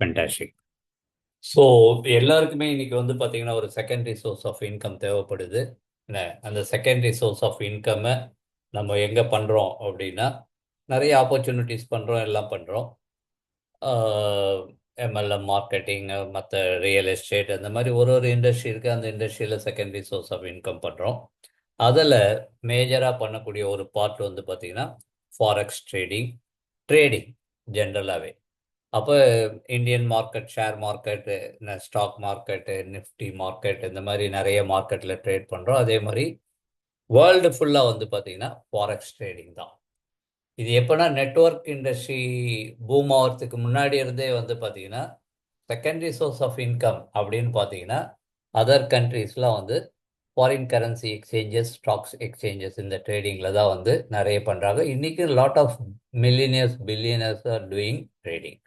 Fantastic. So எல்லாருக்குமே இன்னைக்கு வந்து பார்த்தீங்கன்னா, ஒரு செகண்டரி சோர்ஸ் ஆஃப் இன்கம் தேவைப்படுது. என்ன அந்த செகண்டரி சோர்ஸ் ஆஃப் இன்கம்ம நம்ம எங்க பண்றோம் அப்படின்னா, நெறைய ஆப்பர்ச்சுனிட்டீஸ் பண்றோம், எல்லாம் பண்றோம். ஆ எம்எல்எம் மார்க்கெட்டிங், மத்த ரியல் எஸ்டேட் அந்த மாரி ஒரு இண்டஸ்ட்ரி இருக்கு. அந்த இண்டஸ்ட்ரியில செகண்டரி சோர்ஸ் ஆஃப் இன்கம் பண்றோம். அதுல மேஜரா பண்ணக்கூடிய ஒரு பார்ட் வந்து பார்த்தீங்கன்னா, ஃபாரெக்ஸ் ட்ரேடிங், ட்ரேடிங் ஜெனரலாவே. அப்போ Indian market, share market, stock market, Nifty market இந்த மாதிரி நிறைய மார்க்கெட்டில் ட்ரேட் பண்ணுறோம். அதே மாதிரி வேர்ல்டு ஃபுல்லாக வந்து பார்த்தீங்கன்னா ஃபாரெக்ஸ் ட்ரேடிங் தான். இது எப்போனா நெட்வொர்க் இண்டஸ்ட்ரி பூம் ஆகிறதுக்கு முன்னாடி இருந்தே வந்து பார்த்தீங்கன்னா செகண்டரி சோர்ஸ் ஆஃப் இன்கம் அப்படின்னு பார்த்தீங்கன்னா அதர் கண்ட்ரீஸ்லாம் வந்து foreign currency exchanges, stocks exchanges இந்த ட்ரேடிங்கில் தான் வந்து நிறைய பண்ணுறாங்க. இன்றைக்கி lot of millionaires, billionaires are doing trading.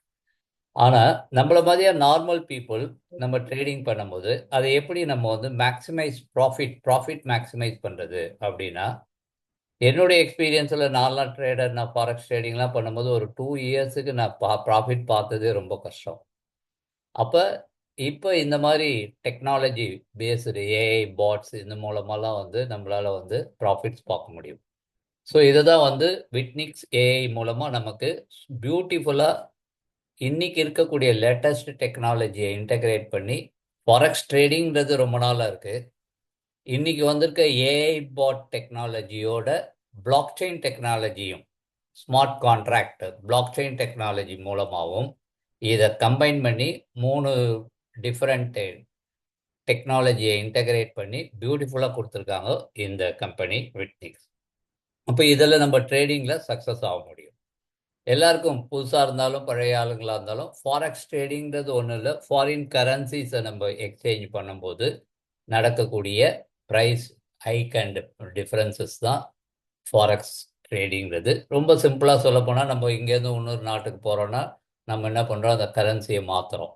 ஆனால் நம்மள மாதிரியா நார்மல் பீப்புள் நம்ம ட்ரேடிங் பண்ணும்போது அதை எப்படி நம்ம வந்து மேக்ஸிமைஸ் ப்ராஃபிட் மேக்ஸிமைஸ் பண்ணுறது அப்படின்னா, என்னுடைய எக்ஸ்பீரியன்ஸில் நான்லாம் ட்ரேடர், நான் ஃபாரெக்ஸ் ட்ரேடிங்லாம் பண்ணும்போது ஒரு 2 இயர்ஸுக்கு நான் ப்ராஃபிட் பார்த்ததே ரொம்ப கஷ்டம். அப்போ இப்போ இந்த மாதிரி டெக்னாலஜி பேஸ்டு ஏஐ பாட்ஸ் இந்த மூலமாலாம் வந்து நம்மளால் வந்து ப்ராஃபிட்ஸ் பார்க்க முடியும். ஸோ இதை தான் வந்து விட்னிக்ஸ் ஏஐ மூலமாக நமக்கு பியூட்டிஃபுல்லாக இன்னைக்கு இருக்கக்கூடிய லேட்டஸ்ட் டெக்னாலஜியை இன்டகிரேட் பண்ணி ஃபாரெக்ஸ் ட்ரேடிங்கிறது ரொம்ப நாளாக இருக்குது. இன்னைக்கு வந்திருக்க ஏஐ பாட் டெக்னாலஜியோட பிளாக் செயின் டெக்னாலஜியும், smart contract blockchain technology மூலமாகவும் இதை கம்பைன் பண்ணி 3 டிஃப்ரெண்ட் டெக்னாலஜியை இன்டகிரேட் பண்ணி பியூட்டிஃபுல்லாக கொடுத்துருக்காங்க இந்த கம்பெனி விட்னிக்ஸ். அப்போ இதில் நம்ம ட்ரேடிங்கில் சக்ஸஸ் ஆக முடியும். எல்லாருக்கும் புதுசாக இருந்தாலும் பழைய ஆளுங்களாக இருந்தாலும் ஃபாரெக்ஸ் ட்ரேடிங்கிறது ஒன்றும் இல்லை. ஃபாரின் கரன்சிஸை நம்ம எக்ஸ்சேஞ்ச் பண்ணும்போது நடக்கக்கூடிய ப்ரைஸ் ஹைக் அண்ட் டிஃப்ரென்சஸ் தான் ஃபாரெக்ஸ் ட்ரேடிங்கிறது. ரொம்ப சிம்பிளாக சொல்லப்போனால், நம்ம இங்கேருந்து இன்னொரு நாட்டுக்கு போகிறோன்னா நம்ம என்ன பண்ணுறோம், அந்த கரன்சியை மாற்றுறோம்.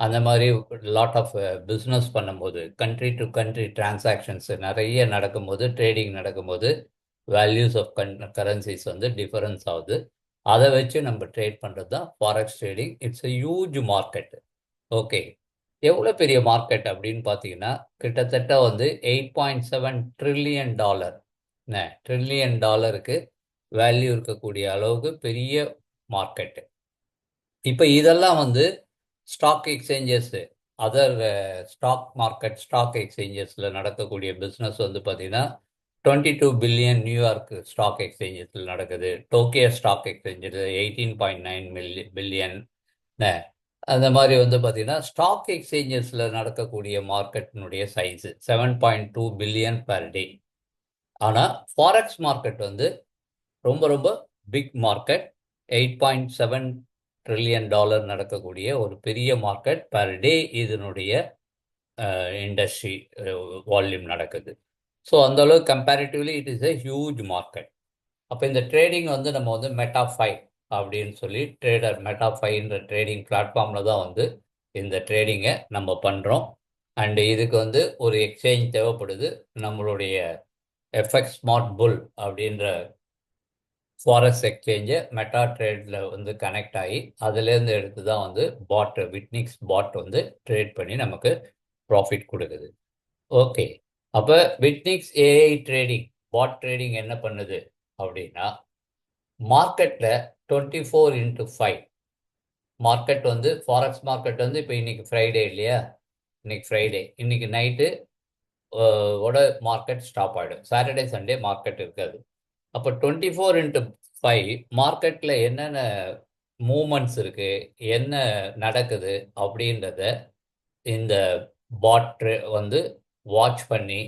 அந்த மாதிரி லாட் ஆஃப் பிஸ்னஸ் பண்ணும்போது, கண்ட்ரி டு கண்ட்ரி டிரான்சாக்ஷன்ஸ் நிறைய நடக்கும்போது, ட்ரேடிங் நடக்கும்போது வேல்யூஸ் ஆஃப் கரன்சிஸ் வந்து டிஃபரன்ஸ் ஆகுது. அதை வச்சு நம்ம ட்ரேட் பண்ணுறது தான் forex trading. It's a huge market. Okay, எவ்வளோ பெரிய மார்க்கெட் அப்படின்னு பார்த்தீங்கன்னா, கிட்டத்தட்ட வந்து $8.7 ட்ரில்லியன், ட்ரில்லியன் டாலருக்கு வேல்யூ இருக்கக்கூடிய அளவுக்கு பெரிய மார்க்கெட்டு. இப்போ இதெல்லாம் வந்து ஸ்டாக் எக்ஸ்சேஞ்சஸ், அதர் ஸ்டாக் எக்ஸ்சேஞ்சஸில் நடக்கக்கூடிய பிஸ்னஸ் வந்து பார்த்தீங்கன்னா 22 பில்லியன் நியூயார்க் ஸ்டாக் எக்ஸ்சேஞ்சஸில் நடக்குது. Tokyo stock exchanges 18.9 billion. அந்த மாதிரி வந்து பார்த்தீங்கன்னா ஸ்டாக் எக்ஸ்சேஞ்சஸில் நடக்கக்கூடிய மார்க்கெட்டினுடைய சைஸு 7.2 பில்லியன் பர் டே. ஆனால் ஃபாரெக்ஸ் மார்க்கெட் வந்து ரொம்ப ரொம்ப பிக் மார்க்கெட். 8.7 ட்ரில்லியன் டாலர் நடக்கக்கூடிய ஒரு பெரிய மார்க்கெட் பர் டே. இதனுடைய இண்டஸ்ட்ரி வால்யூம் நடக்குது. ஸோ அந்தளவுக்கு comparatively it is a huge market. அப்போ இந்த ட்ரேடிங் வந்து நம்ம வந்து மெட்டாஃபை அப்படின்னு சொல்லி மெட்டாஃபைன்ற ட்ரேடிங் பிளாட்ஃபார்மில் தான் வந்து இந்த ட்ரேடிங்கை நம்ம பண்ணுறோம். அண்டு இதுக்கு வந்து ஒரு எக்ஸ்சேஞ்ச் தேவைப்படுது. நம்மளுடைய எஃப்எக்ஸ் ஸ்மார்ட் புல் அப்படின்ற ஃபாரெக்ஸ் எக்ஸ்சேஞ்சை மெட்டா ட்ரேடில் வந்து கனெக்ட் ஆகி அதுலேருந்து எடுத்து தான் வந்து விட்னிக்ஸ் பாட் வந்து ட்ரேட் பண்ணி நமக்கு ப்ராஃபிட் கொடுக்குது. ஓகே, அப்போ விட்னிக்ஸ் ஏஐ ட்ரேடிங் பாட் ட்ரேடிங் என்ன பண்ணுது அப்படின்னா, மார்க்கெட்டில் 24x5 மார்க்கெட் வந்து ஃபாரெக்ஸ் மார்க்கெட் வந்து இப்போ இன்னைக்கு ஃப்ரைடே இல்லையா, இன்னைக்கு ஃப்ரைடே, இன்னைக்கு நைட்டு மார்க்கெட் ஸ்டாப் ஆகிடும். சாட்டர்டே சண்டே மார்க்கெட் இருக்காது. அப்போ 24x5 மார்க்கெட்டில் என்னென்ன மூமெண்ட்ஸ் இருக்குது, என்ன நடக்குது அப்படின்றத இந்த பாட் வந்து வாட்ச் பண்ணி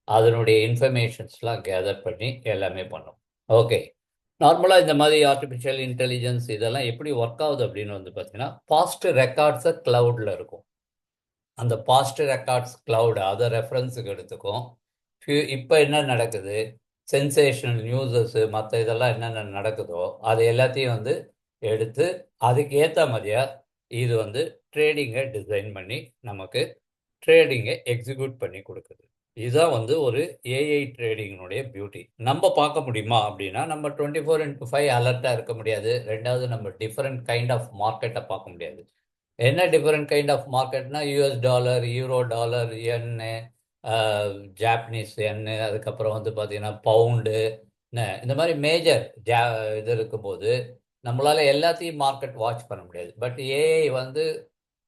அதனுடைய இன்ஃபர்மேஷன்ஸ்லாம் கேதர் பண்ணி எல்லாமே பண்ணும். ஓகே, நார்மலாக இந்த மாதிரி ஆர்டிஃபிஷியல் இன்டெலிஜென்ஸ் இதெல்லாம் எப்படி ஒர்க் ஆகுது அப்படின்னு வந்து பார்த்தீங்கன்னா, பாஸ்ட் ரெக்கார்ட்ஸை க்ளவுடில் இருக்கும். அந்த பாஸ்ட் ரெக்கார்ட்ஸ் க்ளவுடு அதை ரெஃபரன்ஸுக்கு எடுத்துக்கும். இப்போ என்ன நடக்குது, சென்சேஷனல் நியூஸஸ்ஸு மற்ற இதெல்லாம் என்னென்ன நடக்குதோ அது எல்லாத்தையும் வந்து எடுத்து அதுக்கு ஏற்ற மாதிரியாக இது வந்து ட்ரேடிங்கை டிசைன் பண்ணி நமக்கு ட்ரேடிங்கை எக்ஸிக்யூட் பண்ணி கொடுக்குது. இதுதான் வந்து ஒரு ஏஐ ட்ரேடிங்கினுடைய பியூட்டி. நம்ம பார்க்க முடியுமா அப்படின்னா, நம்ம 24x5 அலர்ட்டாக இருக்க முடியாது. ரெண்டாவது, நம்ம டிஃப்ரெண்ட் கைண்ட் ஆஃப் மார்க்கெட்டை பார்க்க முடியாது. என்ன டிஃபரெண்ட் கைண்ட் ஆஃப் மார்க்கெட்னா யூஎஸ் டாலர், யூரோ டாலர், யென்னு, ஜாப்பனீஸ் யென்னு, அதுக்கப்புறம் வந்து பார்த்தீங்கன்னா பவுண்டு, இந்த மாதிரி மேஜர் இது இருக்கும்போது நம்மளால எல்லாத்தையும் மார்க்கெட் வாட்ச் பண்ண முடியாது. பட் ஏஐ வந்து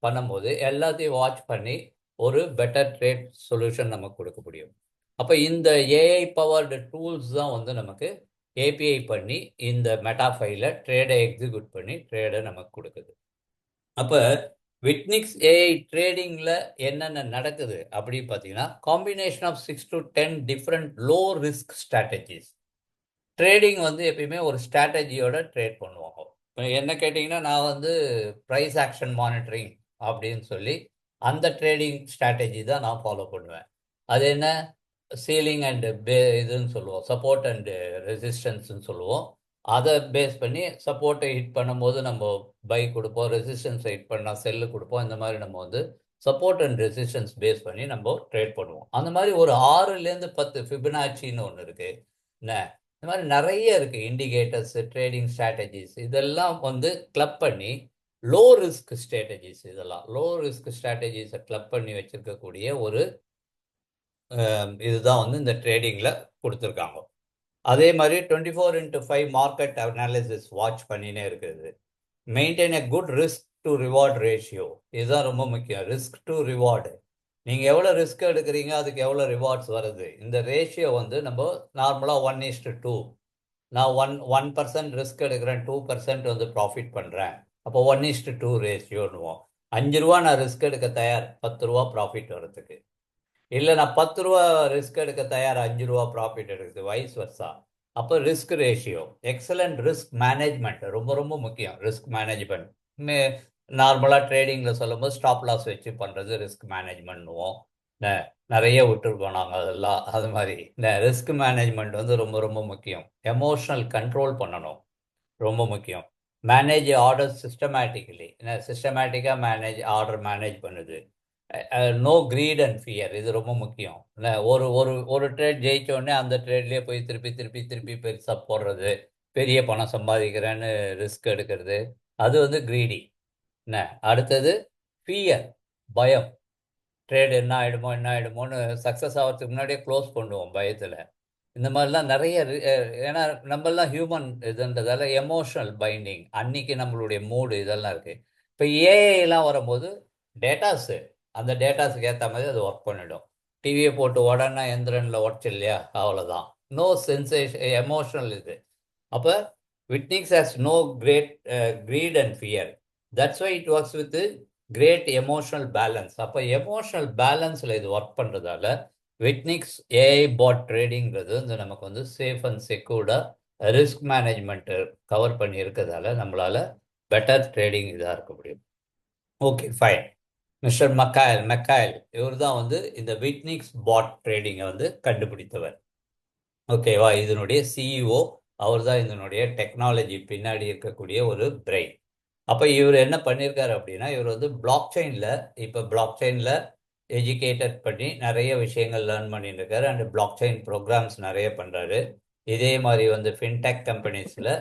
பண்ணும்போது எல்லாத்தையும் வாட்ச் பண்ணி ஒரு பெட்டர் ட்ரேட் சொல்யூஷன் நமக்கு கொடுக்க முடியும். அப்போ இந்த ஏஐ பவர்டு டூல்ஸ் தான் வந்து நமக்கு ஏபிஐ பண்ணி இந்த மெட்டா ஃபைல ட்ரேடை எக்ஸிக்யூட் பண்ணி ட்ரேடை நமக்கு கொடுக்குது. அப்போ விட்னிக்ஸ் ஏஐ ட்ரேடிங்கில் என்னென்ன நடக்குது அப்படின்னு பார்த்தீங்கன்னா, combination of 6 to 10 different low risk strategies. Trading வந்து எப்பயுமே ஒரு ஸ்ட்ராட்டஜியோட ட்ரேட் பண்ணுவாங்க. இப்போ என்ன கேட்டிங்கன்னா, நான் வந்து ப்ரைஸ் ஆக்ஷன் மானிட்டரிங் அப்படின்னு சொல்லி அந்த ட்ரேடிங் ஸ்ட்ராட்டஜி தான் நான் ஃபாலோ பண்ணுவேன். அது என்ன, சீலிங் அண்டு இதுன்னு சொல்லுவோம், சப்போர்ட் அண்டு ரெசிஸ்டன்ஸ்ன்னு சொல்லுவோம். அதை பேஸ் பண்ணி சப்போர்ட்டை ஹிட் பண்ணும்போது நம்ம பை கொடுப்போம், ரெசிஸ்டன்ஸை ஹிட் பண்ணால் செல்லு கொடுப்போம். இந்த மாதிரி நம்ம வந்து சப்போர்ட் அண்ட் ரெசிஸ்டன்ஸ் பேஸ் பண்ணி நம்ம ட்ரேட் பண்ணுவோம். அந்த மாதிரி ஒரு 6 to 10 ஃபிபனாச்சின்னு ஒன்று இருக்குது. என்ன, இந்த மாதிரி நிறைய இருக்குது இண்டிகேட்டர்ஸ், ட்ரேடிங் ஸ்ட்ராட்டஜிஸ், இதெல்லாம் வந்து கிளப் பண்ணி லோ ரிஸ்க் ஸ்ட்ராட்டஜிஸ், இதெல்லாம் லோ ரிஸ்க் ஸ்ட்ராட்டஜிஸை கிளப் பண்ணி வச்சிருக்கக்கூடிய ஒரு இதுதான் வந்து இந்த ட்ரேடிங்கில் கொடுத்துருக்காங்க. அதே மாதிரி 24/5 மார்க்கெட் அனாலிசிஸ் வாட்ச் பண்ணினே இருக்குது. Maintain a good risk to reward ratio, இதுதான் ரொம்ப முக்கியம். ரிஸ்க் டு ரிவார்டு, நீங்கள் எவ்வளோ ரிஸ்க் எடுக்கிறீங்க அதுக்கு எவ்வளோ ரிவார்ட்ஸ் வருது. இந்த ரேஷியோ வந்து நம்ம நார்மலாக 1:2. நான் 1% ரிஸ்க் எடுக்கிறேன், 2% வந்து ப்ராஃபிட் பண்ணுறேன். அப்போ 1:2 ரேஷியோன்னுவோம். 5 ரூபா நான் ரிஸ்க் எடுக்க தயார், 10 ரூபா ப்ராஃபிட் வரதுக்கு. இல்லை நான் 10 ரூபா ரிஸ்க் எடுக்க தயார், 5 ரூபா ப்ராஃபிட் எடுக்குது, வைஸ் வர்சா. அப்போ risk ratio, excellent risk management ரொம்ப ரொம்ப முக்கியம். ரிஸ்க் மேனேஜ்மெண்ட் நார்மலாக ட்ரேடிங்கில் சொல்லும்போது ஸ்டாப் லாஸ் வச்சு பண்ணுறது ரிஸ்க் மேனேஜ்மெண்ட்னுவோம். நிறைய விட்டுருக்கோம் நாங்கள் அதெல்லாம். அது மாதிரி இந்த ரிஸ்க் மேனேஜ்மெண்ட் வந்து ரொம்ப ரொம்ப முக்கியம். எமோஷனல் கண்ட்ரோல் பண்ணணும், ரொம்ப முக்கியம். மேனேஜ் ஆர்டர் சிஸ்டமேட்டிக்கலி, சிஸ்டமேட்டிக்காக ஆர்டர் மேனேஜ் பண்ணுது. நோ கிரீட் அண்ட் ஃபியர், இது ரொம்ப முக்கியம். ஒரு ஒரு ஒரு ட்ரேட் ஜெயிச்சோடனே அந்த ட்ரேட்லேயே போய் திருப்பி திருப்பி திருப்பி பெருசாக போடுறது, பெரிய பணம் சம்பாதிக்கிறேன்னு ரிஸ்க் எடுக்கிறது, அது வந்து கிரீடி. என்ன அடுத்தது, ஃபியர், பயம். ட்ரேட் என்ன ஆகிடுமோ என்ன ஆகிடுமோன்னு சக்ஸஸ் ஆகிறதுக்கு முன்னாடியே க்ளோஸ் பண்ணுவோம் பயத்தில். இந்த மாதிரிலாம் நிறைய ஏன்னா நம்மளாம் ஹியூமன் இதுன்றதால எமோஷனல் பைண்டிங், அன்னைக்கு நம்மளுடைய மூடு இதெல்லாம் இருக்குது. இப்போ ஏஐலாம் வரும்போது டேட்டாஸு, அந்த டேட்டாஸுக்கு ஏற்ற மாதிரி அது ஒர்க் பண்ணிடும். டிவியை போட்டு உடனே எந்திரனில் உடச்சு இல்லையா, அவ்வளோதான். நோ சென்சேஷன், எமோஷனல் இது. அப்போ Vitnix has no great greed and fear. That's why it works with great emotional balance. அப்போ எமோஷனல் பேலன்ஸில் இது ஒர்க் பண்ணுறதால விட்னிக்ஸ் ஏஐ பாட் ட்ரேடிங்கிறது வந்து நமக்கு வந்து சேஃப் அண்ட் செக்யூர்டாக ரிஸ்க் மேனேஜ்மெண்ட்டு கவர் பண்ணி இருக்கிறதால நம்மளால் பெட்டர் ட்ரேடிங் இதாக இருக்க முடியும். Okay fine. மிஸ்டர் மெக்காயல் இவர் தான் வந்து இந்த விட்னிக்ஸ் பாட் ட்ரேடிங்கை வந்து கண்டுபிடித்தவர். ஓகேவா, இதனுடைய சிஇஓ அவர் தான். இதனுடைய டெக்னாலஜி பின்னாடி இருக்கக்கூடிய ஒரு பிரெயின். அப்போ இவர் என்ன பண்ணியிருக்காரு அப்படின்னா, இவர் வந்து பிளாக் செயினில், இப்போ பிளாக் செயினில் எஜுகேட்டட் பண்ணி நிறைய விஷயங்கள் லேர்ன் பண்ணிட்டு இருக்காரு. அண்ட் பிளாக் செயின் ப்ரோக்ராம்ஸ் நிறைய பண்ணுறாரு. இதே மாதிரி வந்து ஃபின்டெக் கம்பெனிஸில்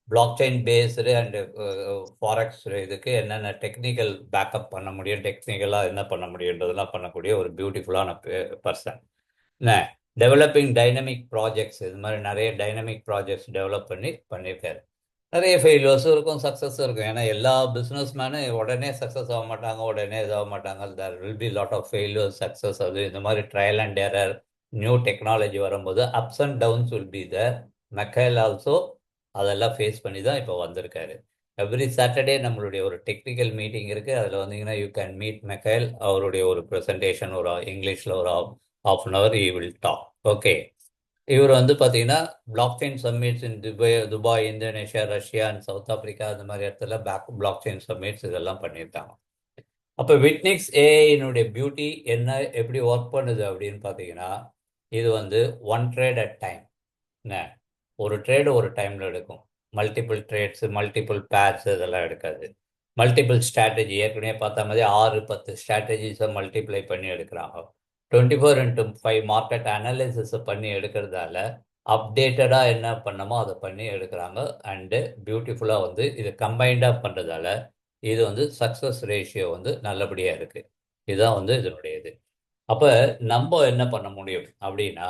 block chain based and forex இதுக்கு என்னென்ன டெக்னிக்கல் பேக்கப் பண்ண முடியும், டெக்னிக்கலாக என்ன பண்ண முடியுன்றதெல்லாம் பண்ணக்கூடிய ஒரு பியூட்டிஃபுல்லான பர்சன். என்ன டெவலப்பிங் டைனமிக் ப்ராஜெக்ட்ஸ், இது மாதிரி நிறைய டைனமிக் ப்ராஜெக்ட்ஸ் டெவலப் பண்ணியிருக்காரு. நிறைய ஃபெயிலியர்ஸும் இருக்கும், சக்ஸஸும் இருக்கும். ஏன்னா எல்லா பிஸ்னஸ் மேனும் உடனே சக்ஸஸ் ஆக மாட்டாங்க, உடனே இதாக மாட்டாங்க. There will be lot of failures, success. அது இந்த மாதிரி trial and error, new technology வரும்போது ups and downs will be there. மெக்கைல் ஆல்சோ அதெல்லாம் ஃபேஸ் பண்ணி தான் இப்போ வந்திருக்காரு. எவ்ரி சாட்டர்டே நம்மளுடைய ஒரு டெக்னிக்கல் மீட்டிங் இருக்குது. அதில் வந்தீங்கன்னா யூ கேன் மீட் மெக்கைல். அவருடைய ஒரு ப்ரெசன்டேஷன் ஒரு இங்கிலீஷில் ஒரு half-an-hour he will talk. Okay, இவர் வந்து பார்த்தீங்கன்னா block chain summits in Dubai, Indonesia, Russia and south Africa, அந்த மாதிரி இடத்துல பிளாக் செயின் சம்மிட்ஸ் இதெல்லாம் பண்ணியிருக்காங்க. அப்போ விட்னிக்ஸ் ஏஐனுடைய பியூட்டி என்ன, எப்படி ஒர்க் பண்ணுது அப்படின்னு பார்த்தீங்கன்னா, இது வந்து ஒன் ட்ரேட் அட் டைம். என்ன, ஒரு ட்ரேடு ஒரு டைமில் எடுக்கும். மல்டிபிள் ட்ரேட்ஸு, மல்டிபிள் பேர்ஸ் இதெல்லாம் எடுக்காது. மல்டிபிள் ஸ்ட்ராட்டஜி, ஏற்கனவே பார்த்தா மாதிரி 6-10 ஸ்ட்ராட்டஜிஸை மல்டிப்ளை பண்ணி எடுக்கிறாங்க. 24/5 மார்க்கெட் அனாலிசிஸை பண்ணி எடுக்கிறதால அப்டேட்டடாக என்ன பண்ணமோ அதை பண்ணி எடுக்கிறாங்க. அண்டு பியூட்டிஃபுல்லாக வந்து இது கம்பைண்டாக பண்ணுறதால இது வந்து சக்ஸஸ் ரேஷியோ வந்து நல்லபடியாக இருக்குது. இதுதான் வந்து இதனுடைய இது. அப்போ நம்ம என்ன பண்ண முடியும் அப்படின்னா,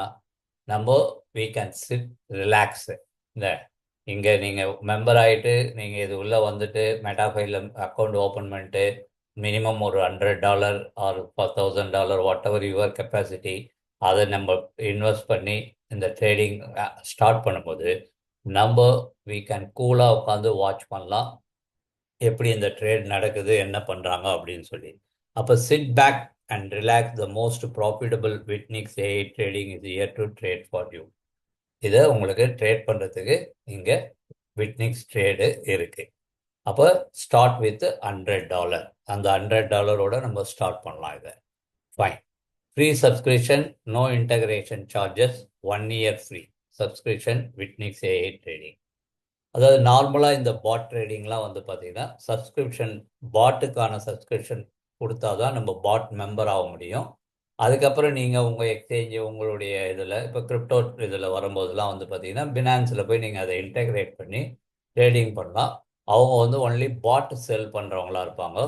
நம்ம we can sit ரிலாக்ஸு. இந்த இங்கே நீங்கள் மெம்பர் ஆகிட்டு நீங்கள் இது உள்ளே வந்துட்டு மெட்டாஃபைல அக்கௌண்ட் ஓப்பன் பண்ணிட்டு மினிமம் ஒரு $100 or $1000 whatever your capacity அதை நம்ம இன்வெஸ்ட் பண்ணி இந்த ட்ரேடிங் ஸ்டார்ட் பண்ணும்போது நம்ம we can கூலாக உட்காந்து வாட்ச் பண்ணலாம் எப்படி இந்த ட்ரேட் நடக்குது என்ன பண்ணுறாங்க அப்படின்னு சொல்லி. அப்போ sit back and relax the most profitable Vitnix AI trading is here to trade for you. இதை உங்களுக்கு ட்ரேட் பண்ணுறதுக்கு இங்கே விட்னிக்ஸ் ட்ரேடு இருக்குது. அப்போ ஸ்டார்ட் வித் $100. அந்த $100ஓட நம்ம ஸ்டார்ட் பண்ணலாம் இதை. Fine. Free subscription, no integration charges, 1 year free subscription Vitnix AI trading. அதாவது நார்மலாக இந்த பாட் ட்ரேடிங்லாம் வந்து பார்த்தீங்கன்னா சப்ஸ்கிரிப்ஷன், பாட்டுக்கான சப்ஸ்கிரிப்ஷன் கொடுத்தா தான் நம்ம பாட் மெம்பர் ஆக முடியும். அதுக்கப்புறம் நீங்கள் உங்கள் எக்ஸ்சேஞ்சு உங்களுடைய இதில் இப்போ கிரிப்டோ இதில் வரும்போதெல்லாம் வந்து பார்த்தீங்கன்னா பினான்ஸில் போய் நீங்கள் அதை இன்டெகிரேட் பண்ணி ட்ரேடிங் பண்ணலாம். அவங்க வந்து ஒன்லி பாட் செல் பண்ணுறவங்களா இருப்பாங்க.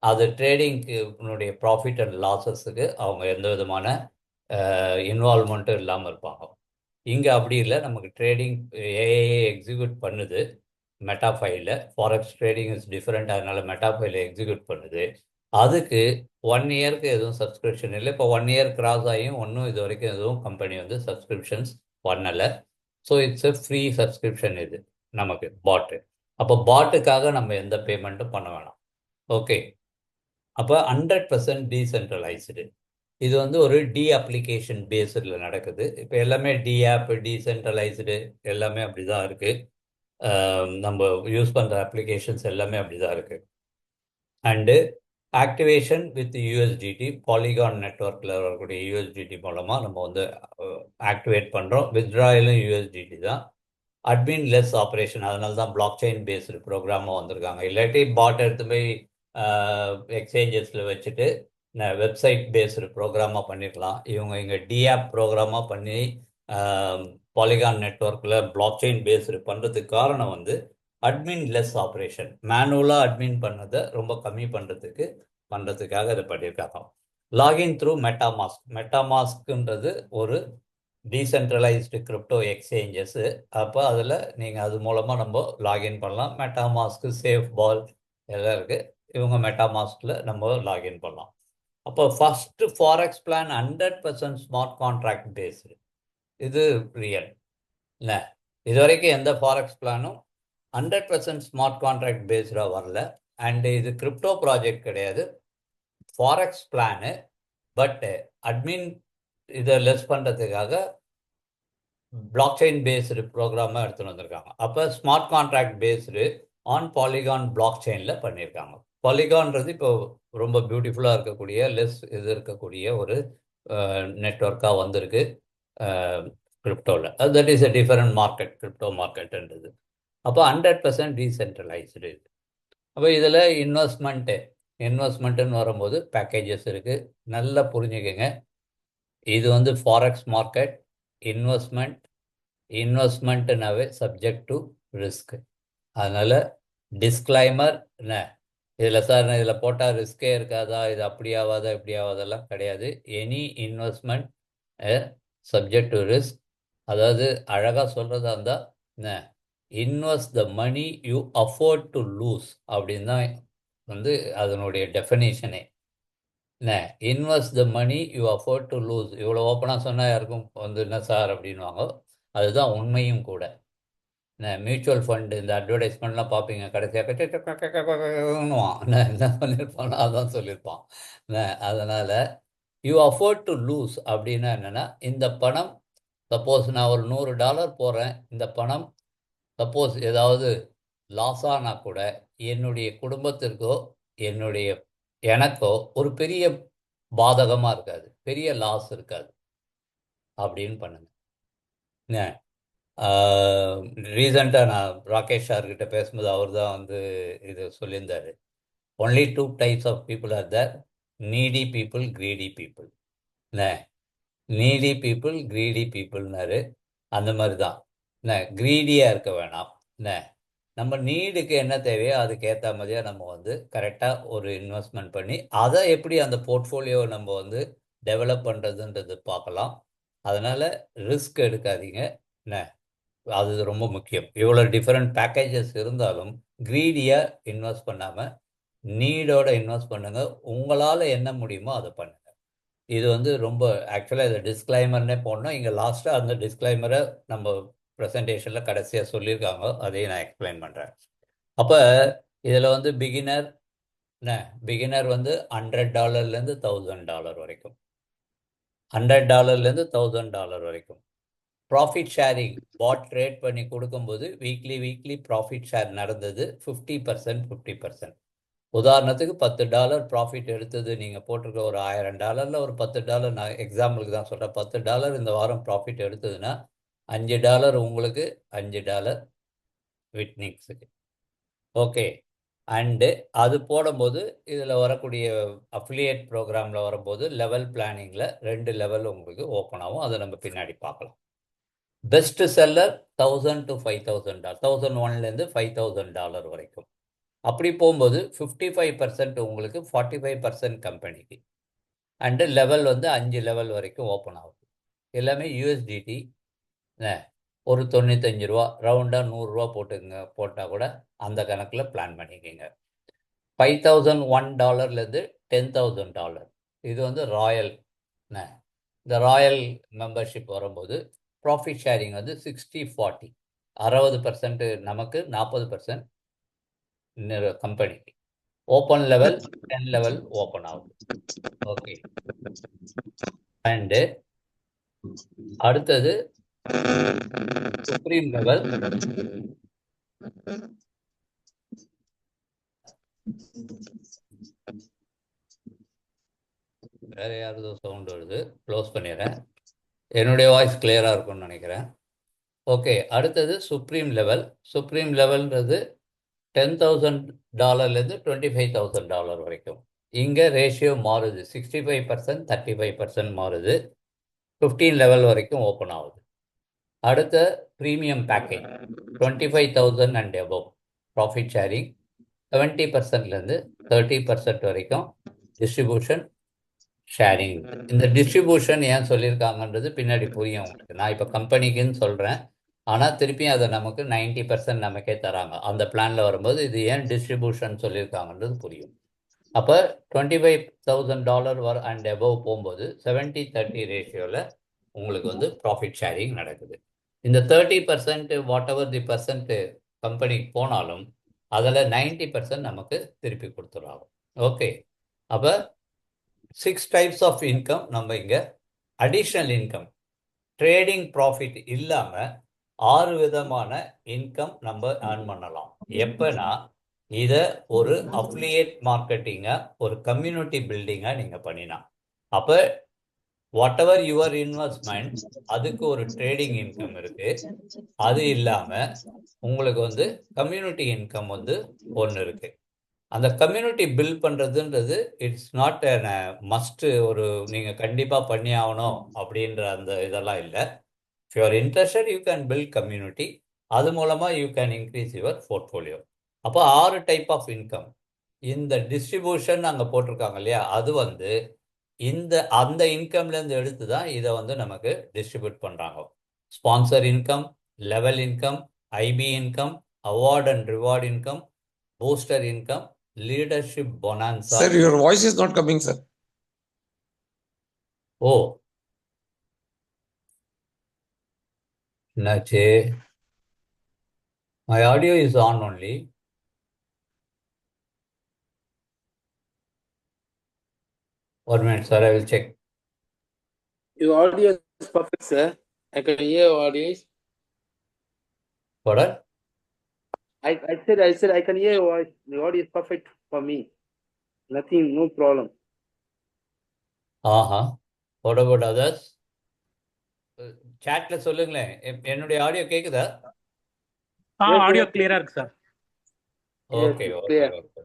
அது ட்ரேடிங்க்கு உன்னுடைய ப்ராஃபிட் அண்ட் லாஸஸுக்கு அவங்க எந்த விதமான இன்வால்மெண்ட்டும் இல்லாமல் இருப்பாங்க. இங்கே அப்படி இல்லை, நமக்கு ட்ரேடிங் ஏஐஏ எக்ஸிக்யூட் பண்ணுது மெட்டாஃபைல. ஃபாரெக்ஸ் ட்ரேடிங் இஸ் டிஃப்ரெண்ட், அதனால மெட்டாஃபைல எக்ஸிக்யூட் பண்ணுது. அதுக்கு 1 இயருக்கு எதுவும் சப்ஸ்கிரிப்ஷன் இல்லை. இப்போ 1 இயர் கிராஸ் ஆகியும் ஒன்றும் இது வரைக்கும் எதுவும் கம்பெனி வந்து சப்ஸ்கிரிப்ஷன்ஸ் பண்ணலை. So it's a free subscription இது நமக்கு பாட்டு. அப்போ பாட்டுக்காக நம்ம எந்த பேமெண்ட்டும் பண்ண வேணாம். ஓகே. அப்போ 100% டீசென்ட்ரலைஸ்டு. இது வந்து ஒரு டி அப்ளிகேஷன் பேஸில் நடக்குது. இப்போ எல்லாமே டி ஆப், டீசென்ட்ரலைஸ்டு எல்லாமே அப்படி தான் இருக்குது. நம்ம யூஸ் பண்ணுற அப்ளிகேஷன்ஸ் எல்லாமே அப்படி தான் இருக்குது. And activation with USDT, Polygon நெட்ஒர்க்கில் வரக்கூடிய யூஎஸ்டிடி மூலமாக நம்ம வந்து ஆக்டிவேட் பண்ணுறோம். வித்ட்ராயலும் யூஎஸ்டிடி தான். அட்மின் லெஸ் ஆப்ரேஷன், அதனால தான் பிளாக் செயின் பேஸ்டு ப்ரோக்ராமாக வந்திருக்காங்க. இல்லாட்டி பாட் எடுத்து போய் எக்ஸ்சேஞ்சஸில் வச்சுட்டு வெப்சைட் பேஸ்டு ப்ரோக்ராமாக பண்ணிக்கலாம். இவங்க இங்கே டிஆப் ப்ரோக்ராமாக பண்ணி பாலிகான் நெட்ஒர்க்கில் பிளாக் செயின் பேஸ்டு பண்ணுறதுக்கு காரணம் வந்து அட்மின் லெஸ் ஆப்ரேஷன், மேனுவலாக அட்மின் பண்ணதை ரொம்ப கம்மி பண்ணுறதுக்காக இதை பண்ணியிருக்காங்க. Login through MetaMask. மெட்டாமாஸ்க்குன்றது ஒரு டீசென்ட்ரலைஸ்டு கிரிப்டோ எக்ஸ்சேஞ்சஸ்ஸு. அப்போ அதில் நீங்கள் அது மூலமாக நம்ம லாகின் பண்ணலாம். மெட்டாமாஸ்க்கு, சேஃப் பால் எல்லாம் இருக்குது. இவங்க மெட்டாமாஸ்கில் நம்ம லாகின் பண்ணலாம். அப்போ first forex plan 100% smart contract based. இது ரியல் இல்லை. இது வரைக்கும் எந்த ஃபாரெக்ஸ் பிளானும் 100% ஸ்மார்ட் கான்ட்ராக்ட் பேஸ்டாக வரல. அண்டு இது கிரிப்டோ ப்ராஜெக்ட் கிடையாது, ஃபாரெக்ஸ் பிளானு. பட் அட்மின் இதை லெஸ் பண்ணுறதுக்காக பிளாக் செயின் பேஸ்டு ப்ரோக்ராமாக எடுத்துகிட்டு வந்திருக்காங்க. அப்போ smart contract based on Polygon block செயினில் பண்ணியிருக்காங்க. பாலிகான்றது இப்போ ரொம்ப பியூட்டிஃபுல்லாக இருக்கக்கூடிய லெஸ் இது இருக்கக்கூடிய ஒரு நெட்ஒர்க்காக வந்திருக்கு கிரிப்டோவில். That is a different market, crypto மார்க்கெட்டுன்றது. அப்போ 100% டீசென்ட்ரலைஸ்டு இது. அப்போ இதில் இன்வெஸ்ட்மெண்ட்டுன்னு வரும்போது பேக்கேஜஸ் இருக்குது. நல்லா புரிஞ்சுக்கங்க, இது வந்து ஃபாரெக்ஸ் மார்க்கெட். இன்வெஸ்ட்மெண்ட்டுனாவே சப்ஜெக்ட் டு ரிஸ்க். அதனால் டிஸ்க்ளைமர் என்ன இதில் சார், இதில் போட்டால் ரிஸ்கே இருக்காதா, இது அப்படி ஆகாதா இப்படி ஆகாதெல்லாம் கிடையாது. Any investment subject to risk. அதாவது அழகாக சொல்கிறதா இருந்தால் என்ன, invest the money you afford to lose அப்படின்னு தான் வந்து அதனுடைய டெஃபினேஷனே. என்ன, invest the money you afford to lose. இவ்வளோ ஓப்பனாக சொன்னால் யாருக்கும் வந்து என்ன சார் அப்படின்வாங்க. அதுதான் உண்மையும் கூட. மியூச்சுவல் ஃபண்டு இந்த அட்வர்டைஸ்மெண்ட்லாம் பார்ப்பீங்க, கடைசியாக என்ன பண்ணியிருப்பானோ அதான் சொல்லியிருப்பான். அதனால் யூ அஃபோர்ட் டு லூஸ் அப்படின்னா என்னென்னா, இந்த பணம் சப்போஸ் நான் ஒரு $100 போடுறேன், இந்த பணம் சப்போஸ் ஏதாவது லாஸ் ஆனால் கூட என்னுடைய குடும்பத்திற்கோ எனக்கோ ஒரு பெரிய பாதகமாக இருக்காது, பெரிய லாஸ் இருக்காது அப்படின்னு பண்ணுங்க. ரீசெண்டாக நான் ராகேஷ் சார்கிட்ட பேசும்போது அவர் தான் வந்து இது சொல்லியிருந்தார். Only 2 types of people are there, needy people, greedy people. என்ன, நீடி பீப்புள், கிரீடி பீப்புள்னாரு. அந்த மாதிரி தான் என்ன, கிரீடியாக இருக்க வேணாம். என்ன, நம்ம நீடுக்கு என்ன தேவையோ அதுக்கு ஏற்ற மாதிரியா நம்ம வந்து கரெக்டாக ஒரு இன்வெஸ்ட்மெண்ட் பண்ணி அதை எப்படி அந்த போர்ட்ஃபோலியோவை நம்ம வந்து டெவலப் பண்ணுறதுன்றது பார்க்கலாம். அதனால் ரிஸ்க் எடுக்காதீங்க. என்ன, அது ரொம்ப முக்கியம். இவ்வளோ டிஃப்ரெண்ட் பேக்கேஜஸ் இருந்தாலும் க்ரீடியாக இன்வெஸ்ட் பண்ணாமல் நீடோட இன்வெஸ்ட் பண்ணுங்கள். உங்களால் என்ன முடியுமோ அதை பண்ணுங்கள். இது வந்து ரொம்ப ஆக்சுவலாக இதை டிஸ்க்ளைமர்னே போடணும். இங்கே லாஸ்ட்டாக அந்த டிஸ்க்ளைமரை நம்ம ப்ரெசன்டேஷனில் கடைசியாக சொல்லியிருக்காங்க, அதையும் நான் எக்ஸ்பிளைன் பண்ணுறேன். அப்போ இதில் வந்து பிகினர் வந்து $100 $1,000 வரைக்கும், $100 $1,000 வரைக்கும். ப்ராஃபிட் ஷேரிங் பாட் ட்ரேட் பண்ணி கொடுக்கும்போது வீக்லி ப்ராஃபிட் ஷேர் நடந்தது 50%, 50%. உதாரணத்துக்கு $10 ப்ராஃபிட் எடுத்தது, நீங்கள் போட்டிருக்க ஒரு $1000 ஒரு $10, நான் எக்ஸாம்பிளுக்கு தான் சொல்கிறேன், $10 இந்த வாரம் ப்ராஃபிட் எடுத்ததுன்னா $5 உங்களுக்கு, $5 விட்னிங்ஸுக்கு. ஓகே. அண்டு அது போடும்போது இதில் வரக்கூடிய அஃபிலியேட் ப்ரோக்ராமில் வரும்போது லெவல் பிளானிங்கில் 2 லெவல் உங்களுக்கு ஓப்பன் ஆகும். அதை நம்ம பின்னாடி பார்க்கலாம். பெஸ்ட் செல்லர் $1,000 to $5,000, $1,001 $5,000 வரைக்கும். அப்படி போகும்போது 55% உங்களுக்கு, 45% கம்பெனிக்கு. அண்டு லெவல் வந்து 5 லெவல் வரைக்கும் ஓப்பன் ஆகுது. எல்லாமே யூஎஸ்டிடி. ஒரு $95 ரவுண்டாக $100 போட்டால் கூட அந்த கணக்கில் பிளான் பண்ணிக்கோங்க. $5,001 $10,000 இது வந்து ராயல். இந்த ராயல் மெம்பர்ஷிப் வரும்போது ப்ராஃபிட் ஷேரிங் வந்து 60-40, 60% நமக்கு, 40% கம்பெனிக்கு. ஓப்பன் லெவல் 10 லெவல் ஓப்பன் ஆகுது. ஓகே. அண்டு அடுத்தது சுப்ரீம் லெவல். வேற யாரதோ சவுண்ட் வருது, க்ளோஸ் பண்ணிடுறேன். என்னுடைய வாய்ஸ் கிளியராக இருக்கும்னு நினைக்கிறேன். ஓகே. அடுத்தது சுப்ரீம் லெவல். சுப்ரீம் லெவல்ன்றது $10,000 $25,000 வரைக்கும். இங்கே ரேஷியோ மாறுது, 65% 35% மாறுது. 15 லெவல் வரைக்கும் ஓப்பன் ஆகுது. அடுத்த premium package 25,000 and above profit sharing 70%லேருந்து 30% வரைக்கும் டிஸ்ட்ரிபியூஷன் ஷேரிங். இந்த டிஸ்ட்ரிபியூஷன் ஏன் சொல்லியிருக்காங்கன்றது பின்னாடி புரியும் உங்களுக்கு. நான் இப்போ கம்பெனிக்குன்னு சொல்கிறேன், ஆனால் திருப்பியும் அதை நமக்கு 90% நமக்கே தராங்க. அந்த பிளானில் வரும்போது இது ஏன் டிஸ்ட்ரிபியூஷன் சொல்லியிருக்காங்கன்றது புரியும். அப்போ $25,000 அண்ட் above போகும்போது 70-30 ரேஷியோவில் உங்களுக்கு வந்து ப்ராஃபிட் ஷேரிங் நடக்குது. இந்த 30% வாட் எவர் தி பர்சன்ட் கம்பெனிக்கு போனாலும் அதில் 90% நமக்கு திருப்பி கொடுத்துருவாங்க. ஓகே. அப்போ 6 டைப்ஸ் ஆஃப் இன்கம் நம்ம இங்கே அடிஷ்னல் இன்கம், ட்ரேடிங் ப்ராஃபிட் இல்லாமல் 6 விதமான இன்கம் நம்ம ஏர்ன் பண்ணலாம். எப்போனா இதை ஒரு அஃபிலியேட் மார்க்கெட்டிங்காக, ஒரு கம்யூனிட்டி பில்டிங்காக நீங்கள் பண்ணினா, அப்போ வாட் எவர் யுவர் இன்வெஸ்ட்மெண்ட் அதுக்கு ஒரு ட்ரேடிங் இன்கம் இருக்கு. அது இல்லாமல் உங்களுக்கு வந்து கம்யூனிட்டி இன்கம் வந்து ஒன்று இருக்கு. அந்த கம்யூனிட்டி பில்ட் பண்ணுறதுன்றது இட்ஸ் நாட் மஸ்ட், ஒரு நீங்கள் கண்டிப்பாக பண்ணி ஆகணும் அப்படின்ற அந்த இதெல்லாம் இல்லை. If you are interested you can build community. அது மூலமாக you can increase your portfolio. அப்போ 6 டைப் ஆஃப் இன்கம். இந்த டிஸ்ட்ரிபியூஷன் அங்கே போட்டிருக்காங்க இல்லையா, அது வந்து அந்த இன்கம்லேருந்து எடுத்து தான் இதை வந்து நமக்கு டிஸ்ட்ரிபியூட் பண்ணுறாங்க. Sponsor income, level income, IB income, award and reward income, booster income, leadership bonanza. Sir, your voice is not coming, sir. ஓ, என்னாச்சு? My audio is on only. One minute, sir, I will check. Your audio is perfect, sir. I can hear your audio. Pardon? I said I can hear your voice. The audio is perfect for me. Nothing, no problem. What about others? Chatல சொல்லுங்களேன். என்னுடைய audio கேக்குதா? Yes, audio yes. கிளியரா இருக்கு sir. Okay Yes, okay clear. Okay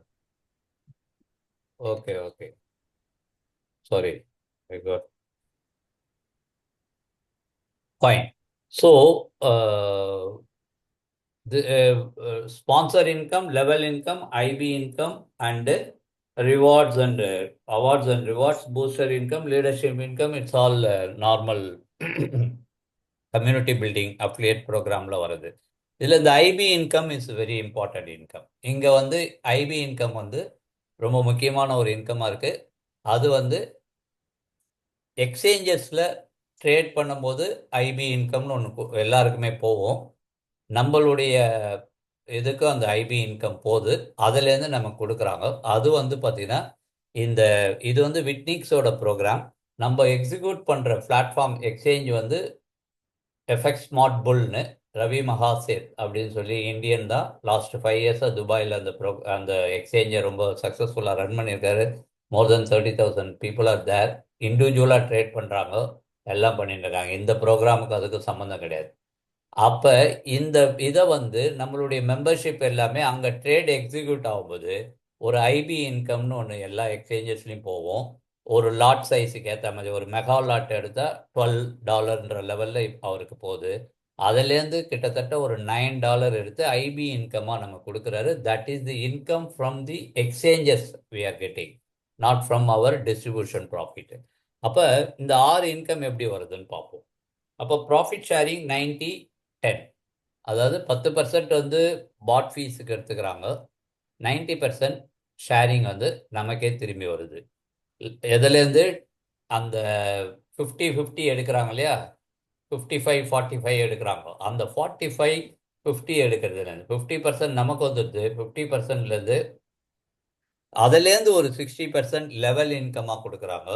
okay okay sorry, I got fine. So sponsor income, level income, IB income, and rewards and awards and rewards, booster income, leadership income. It's all normal community building affiliate programல வருது. இதுல இந்த IB income is very important income. இங்க வந்து IB income வந்து ரொம்ப முக்கியமான ஒரு இன்கமா இருக்கு. அது வந்து எக்ஸ்சேஞ்சஸ்ல ட்ரேட் பண்ணும்போது ஐபி இன்கம்னு ஒன்று எல்லாருக்குமே போகும். நம்மளுடைய இதுக்கு அந்த ஐபி இன்கம் போகுது, அதுலேருந்து நமக்கு கொடுக்குறாங்க. அது வந்து பார்த்தீங்கன்னா இது வந்து விட்னிக்ஸோட ப்ரோக்ராம். நம்ம எக்ஸிக்யூட் பண்ணுற பிளாட்ஃபார்ம் எக்ஸ்சேஞ்ச் வந்து எஃப்எக்ஸ் ஸ்மார்ட் புல்னு ரவி மகாசேத் அப்படின்னு சொல்லி இந்தியன் தான். லாஸ்ட் 5 இயர்ஸாக துபாயில் அந்த எக்ஸ்சேஞ்சை ரொம்ப சக்ஸஸ்ஃபுல்லாக ரன் பண்ணியிருக்காரு. மோர் தென் 30,000 பீப்புள் ஆர் தேர். இண்டிவிஜுவலாக ட்ரேட் பண்ணுறாங்க, எல்லாம் பண்ணிட்டு இருக்காங்க. இந்த ப்ரோக்ராமுக்கு அதுக்கு சம்மந்தம் கிடையாது. அப்போ இந்த இதை வந்து நம்மளுடைய மெம்பர்ஷிப் எல்லாமே அங்கே ட்ரேட் எக்ஸிக்யூட் ஆகும்போது ஒரு ஐபி இன்கம்னு ஒன்று எல்லா எக்ஸ்சேஞ்சஸ்லையும் போவோம். ஒரு லாட் சைஸுக்கு ஏற்ற மாதிரி ஒரு மெகா லாட் எடுத்தால் $12 லெவலில் அவருக்கு போகுது. அதுலேருந்து கிட்டத்தட்ட ஒரு $9 எடுத்து ஐபி இன்கமாக நம்ம கொடுக்குறாரு. That is the income from the exchanges we are getting, not from our distribution profit. அப்போ இந்த 6 இன்கம் எப்படி வருதுன்னு பார்ப்போம். அப்போ ப்ராஃபிட் ஷேரிங் 90-10, அதாவது 10% வந்து பாட் ஃபீஸுக்கு எடுத்துக்கிறாங்க, 90% ஷேரிங் வந்து நமக்கே திரும்பி வருது. எதுலேருந்து அந்த 50-50 எடுக்கிறாங்க இல்லையா, 55-45 எடுக்கிறாங்க. அந்த 45-50 எடுக்கிறதுலேருந்து 50% நமக்கு வந்துடுது. 50%லேருந்து அதுலேருந்து ஒரு 60% லெவல் இன்கமாக கொடுக்குறாங்க.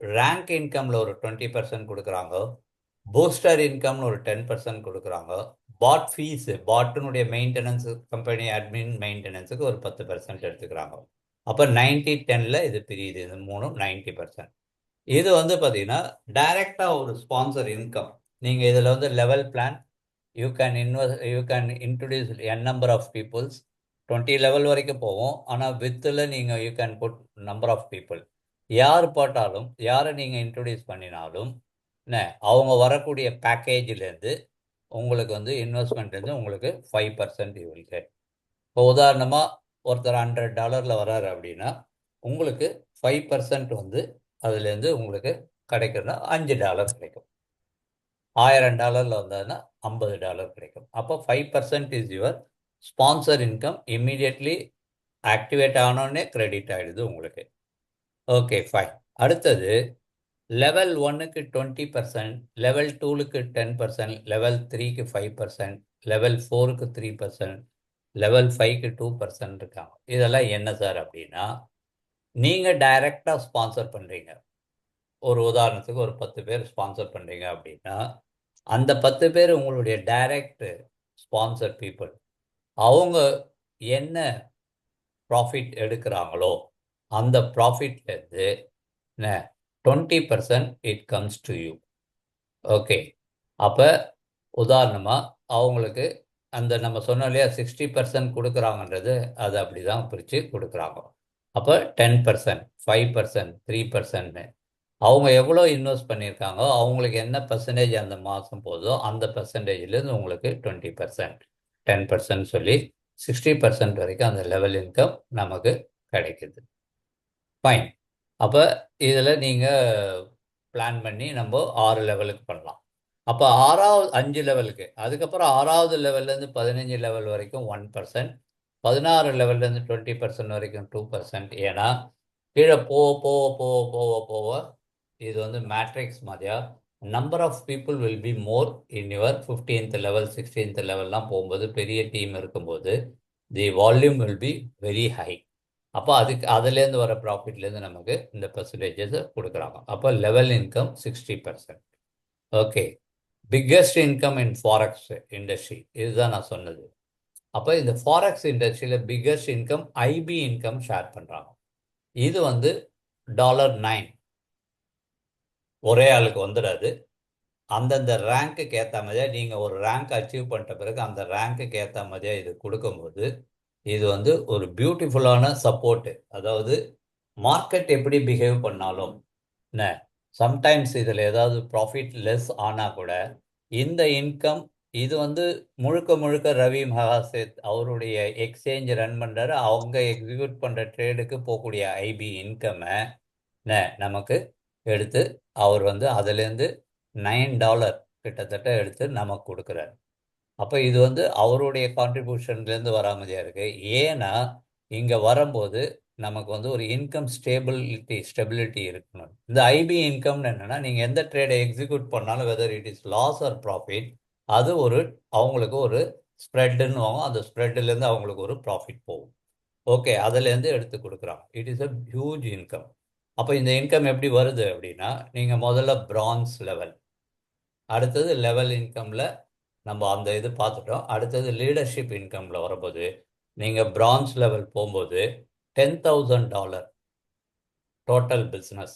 ரேங்க் இன்கம்ல ஒரு 20% கொடுக்குறாங்க. பூஸ்டர் இன்கம்னு ஒரு 10% கொடுக்குறாங்க. பாட் ஃபீஸ், பாட்டினுடைய மெயின்டெனன்ஸ், கம்பெனி அட்மின் மெயின்டெனன்ஸுக்கு ஒரு 10% எடுத்துக்கிறாங்க. அப்போ 90-10ல் இது பிரியுது. இது மூணும் 90%. இது வந்து பார்த்தீங்கன்னா டைரெக்டாக ஒரு ஸ்பான்சர் இன்கம். நீங்கள் இதில் வந்து level plan you can introduce n number of peoples. 20 level வரைக்கும் போவோம். ஆனால் வித்தில் நீங்கள் you can put number of people. யார் போட்டாலும், யாரை நீங்கள் இன்ட்ரடியூஸ் பண்ணினாலும் என்ன, அவங்க வரக்கூடிய பேக்கேஜிலேருந்து உங்களுக்கு வந்து இன்வெஸ்ட்மெண்ட்லேருந்து உங்களுக்கு 5% யூ வில் கெட். இப்போ உதாரணமாக ஒருத்தர் $100 வராரு அப்படின்னா உங்களுக்கு 5% வந்து அதுலேருந்து உங்களுக்கு கிடைக்குதுன்னா $5 கிடைக்கும். $1000 வந்ததுன்னா $50 கிடைக்கும். அப்போ 5% is your sponsor income. Immediately activate ஆனோடனே கிரெடிட் ஆகிடுது உங்களுக்கு. Okay, fine. அடுத்தது லெவல் 1க்கு 20%, லெவல் 2க்கு 10%, லெவல் 3க்கு 5%, லெவல் 4க்கு 3%, லெவல் 5க்கு 2% இருக்காங்க. இதெல்லாம் என்ன சார் அப்படின்னா, நீங்கள் டைரெக்டாக ஸ்பான்சர் பண்ணுறீங்க. ஒரு உதாரணத்துக்கு ஒரு 10 பேர் ஸ்பான்சர் பண்ணுறீங்க அப்படின்னா அந்த 10 பேர் உங்களுடைய டைரக்ட் ஸ்பான்சர் பீப்புள். அவங்க என்ன ப்ராஃபிட் எடுக்கிறாங்களோ அந்த ப்ராஃபிட்லேருந்து 20% it comes to you. Okay, அப்போ உதாரணமாக அவங்களுக்கு அந்த நம்ம சொன்னோம் இல்லையா 60% கொடுக்குறாங்கன்றது, அது அப்படி தான் பிரித்து கொடுக்குறாங்க. அப்போ 10%, 5%, 3%, அவங்க எவ்வளோ இன்வெஸ்ட் பண்ணியிருக்காங்களோ அவங்களுக்கு என்ன பர்சன்டேஜ் அந்த மாதம் போதோ அந்த பர்சன்டேஜ்லேருந்து உங்களுக்கு 20%, 10% சொல்லி 60% வரைக்கும் அந்த லெவல் இன்கம் நமக்கு கிடைக்குது. ஃபைன். அப்போ இதில் நீங்கள் பிளான் பண்ணி நம்ம 6 லெவலுக்கு பண்ணலாம். அப்போ 5 லெவலுக்கு, அதுக்கப்புறம் 6வது லெவல்லேருந்து 15 லெவல் வரைக்கும் 1%, 16 லெவல்லேருந்து 20% வரைக்கும் 2%. ஏன்னா கீழே போக போக போக போக போக இது வந்து மேட்ரிக்ஸ் மாதிரியா number of people will be more in your 15th level 16th லெவல்லாம் போகும்போது, பெரிய டீம் இருக்கும்போது the volume will be very high. அப்போ அதுலேருந்து வர ப்ராஃபிட்லேருந்து நமக்கு இந்த பர்சன்டேஜஸ் கொடுக்குறாங்க. அப்போ level income 60%. Okay, biggest income in forex industry, இதுதான் நான் சொன்னது. அப்போ இந்த ஃபாரெக்ஸ் இண்டஸ்ட்ரியில் biggest income IB income share பண்ணுறாங்க. இது வந்து $9 ஒரே ஆளுக்கு வந்துடாது. அந்தந்த ரேங்க்குக்கு ஏற்ற மாதிரியா நீங்கள் ஒரு ரேங்க் அச்சீவ் பண்ணிட்ட பிறகு அந்த ரேங்க்குக்கு ஏற்ற மாதிரியா இது கொடுக்கும்போது இது வந்து ஒரு பியூட்டிஃபுல்லான சப்போர்ட்டு. அதாவது மார்க்கெட் எப்படி பிஹேவ் பண்ணாலும் என்ன, சம்டைம்ஸ் இதில் ஏதாவது ப்ராஃபிட் லெஸ் ஆனால் கூட இந்த இன்கம் இது வந்து முழுக்க முழுக்க ரவி மகாசேத் அவருடைய எக்ஸ்சேஞ்ச் ரன் பண்றாரு. அவங்க எக்ஸிக்யூட் பண்ற ட்ரேடுக்கு போகக்கூடிய ஐபி இன்கம்மை நமக்கு எடுத்து அவர் வந்து அதுலேருந்து $9 கிட்டத்தட்ட எடுத்து நமக்கு கொடுக்குறாரு. அப்போ இது வந்து அவருடைய கான்ட்ரிபியூஷன்லேருந்து வர மாதிரியா இருக்கு. ஏன்னா இங்கே வரும்போது நமக்கு வந்து ஒரு இன்கம் ஸ்டெபிலிட்டி இருக்கணும். இந்த ஐபி இன்கம்னு என்னன்னா, நீங்கள் எந்த ட்ரேடை எக்ஸிக்யூட் பண்ணாலும் whether it is loss or profit, அது அவங்களுக்கு ஒரு ஸ்ப்ரெட்டுன்னு வாங்கும். அந்த ஸ்ப்ரெட்லேருந்து அவங்களுக்கு ஒரு ப்ராஃபிட் போகும். ஓகே, அதுலேருந்து எடுத்து கொடுக்குறாங்க. It is a huge income. அப்போ இந்த இன்கம் எப்படி வருது அப்படின்னா, நீங்கள் முதல்ல பிரான்ஸ் லெவல், அடுத்தது லெவல் இன்கமில் நம்ம அந்த இது பார்த்துட்டோம். அடுத்தது லீடர்ஷிப் இன்கமில் வரும்போது நீங்கள் பிரான்ஸ் லெவல் போகும்போது $10,000 டோட்டல் பிஸ்னஸ்.